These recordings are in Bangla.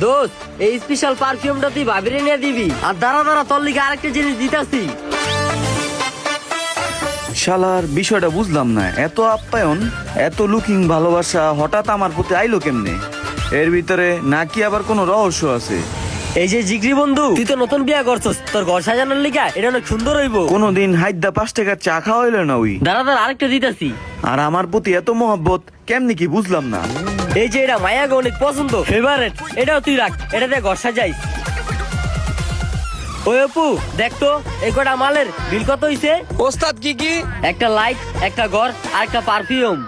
দোস্ত এই স্পেশাল পারফিউমটা তুই ভাবিরে নিয়ে দিবি। আর দাঁড়া দাঁড়া, তোর লিগে আরেকটা জিনিস দিতাছি। শালার বিষয়টা বুঝলাম না, এত আপ্যায়ন, এত লুকিং ভালোবাসা হঠাৎ আমার প্রতি আইলো কেমনে? এর ভিতরে নাকি আবার কোনো রহস্য আছে? এই যে জিগরি বন্ধু, তুই তো নতুন বিয়া করছস, তোর ঘর সাজানোর লিগা এটা অনেক সুন্দর হইব। কোনোদিন হাইদা 5 টাকার চা খাওয়া হইলো না ওই। দাঁড়া দাঁড়া, আরেকটা দিতাছি। আর আমার প্রতি এত মহব্বত কেমনি কি বুঝলাম না। এই যে এটা মায়াকে অনেক পছন্দ, ফেভারিট, এটাও তুই রাখ, এটা দিয়ে ঘর সাজাইস। ওই অপু দেখ তো এই কটা মালের বিল কত হইছে? ওস্তাদ কি কি? একটা লাইট, একটা ঘর আর একটা পারফিউম।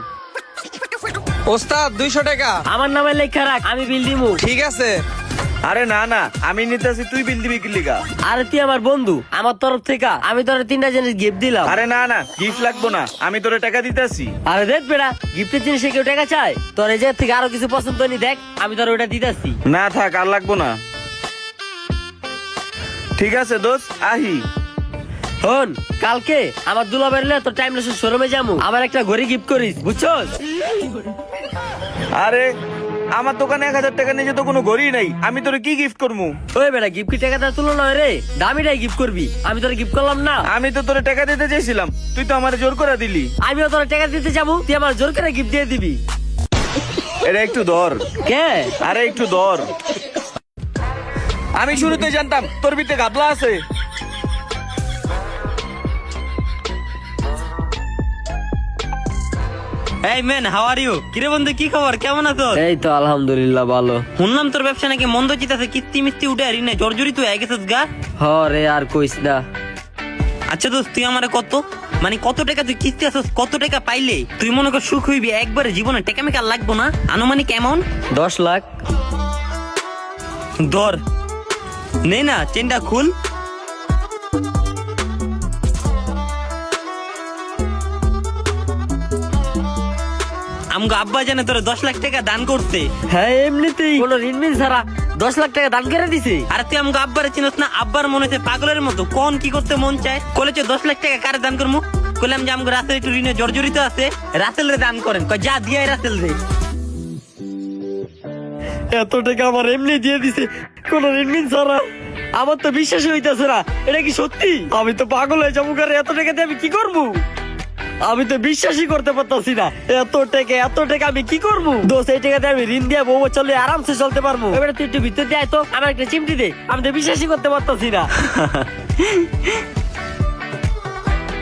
ওস্তাদ 200 টাকা। আমার নামে লেখা রাখ, আমি বিল দিমু। ঠিক আছে। আরে না না, আমি নিতেছি, তুই বিল দিবি কি লিগা? আরে তুই আমার বন্ধু, আমার তরফ থেকে আমি তোর 3টা জিনিস গিফট দিলাম। আরে না না, গিফট লাগবো না, আমি তোরে টাকা দিতেছি। আরে দেখ বেড়া, গিফটের জিনিসে কেউ টাকা চায়? তোর এই জায়গা থেকে আরো কিছু পছন্দ নি, দেখ আমি তোর ওটা দিতেছি। না থাক, আর লাগবো না। ঠিক আছে দোস্ত, আহি। হন, কালকে আমার দুলাভাইয়ের লইয়া তোর টাইম লেসের শোরুমে যামু, আমার একটা ঘড়ি গিফট করিস, বুঝছস? আরে আমার দোকানে 1000 টাকা নিয়ে তো কোনো ঘড়ি নাই, আমি তোরে কি গিফট করবো? ওই বেড়া, গিফট কি টাকা তার তুলনা হয় রে? দামিটাই গিফট করবি, আমি তোর গিফট করলাম না। আমি তো তোরে টাকা দিতে চাইছিলাম, তুই তো আমার জোর করে দিলি। আমিও তোর টাকা দিতে যাবো, তুই আমার জোর করে গিফট দিয়ে দিবি। এটা একটু ধর। কে? আরে একটু ধর। আমি শুরুতে জানতাম তোর ভিতরে গাবলা আছে। এই ম্যান, হাউ আর ইউ? কিরে বন্ধু, কি খবর, কেমন আছো? এই তো আলহামদুলিল্লাহ ভালো। শুনলাম তোর ব্যবসা নাকি মন্দ চিতাছে, কিস্তি মিস্তি উঠে আর ঋণে জর্জরিত হয়ে গেছিস গা। হ রে, আর কইস না। আচ্ছা দোস্ত, তুই আমারে কত টাকা তুই কিস্তি আছিস, কত টাকা পাইলে তুই মনে কর সুখ হইবি একবারে, জীবনে টাকা মেকা লাগবো না? আনুমানিক কেমন? 10 লাখ। ধর, নে না, চেনটা খুল। আমগো আব্বা জানে তোরে 10 লাখ টাকা দান করছে। হ্যাঁ, এমনিতেই কোনো ঋণ মিন ছাড়া 10 লাখ টাকা দান করে দিছে। আর তুই আমগো আব্বারে চিনস না? আব্বার মনে হচ্ছে পাগলের মতো, কোন কি করতে মন চায়, কলেছে 10 লাখ টাকা কারে দান করবো? কইলাম যে আমগো রাসেল একটু ঋণে জর্জরিত আছে, রাসেল রে দান করেন। কয় যা দিয়ে রাসেল রে। এত টাকা আমার এমনি দিয়ে দিছে কোন ঋণ মিন ছাড়া। আমার তো বিশ্বাস হইতাছে না, এটা কি সত্যি? আমি তো পাগল হয়ে যাবো, কারণ এত টাকা দিয়ে আমি কি করবো? আমি তো বিশ্বাসই করতে পারতাছি না, এত টাকা আমি কি করবো? দোষ, এই টাকা দিয়ে আমি ঋণ দিয়ে বউ চলে আরামসে চলতে পারবো। এবারে তুই একটু ভিতর দিয়ে আয় তো, আমার একটা চিমটি দে, আমি তো বিশ্বাসই করতে পারতাছি না।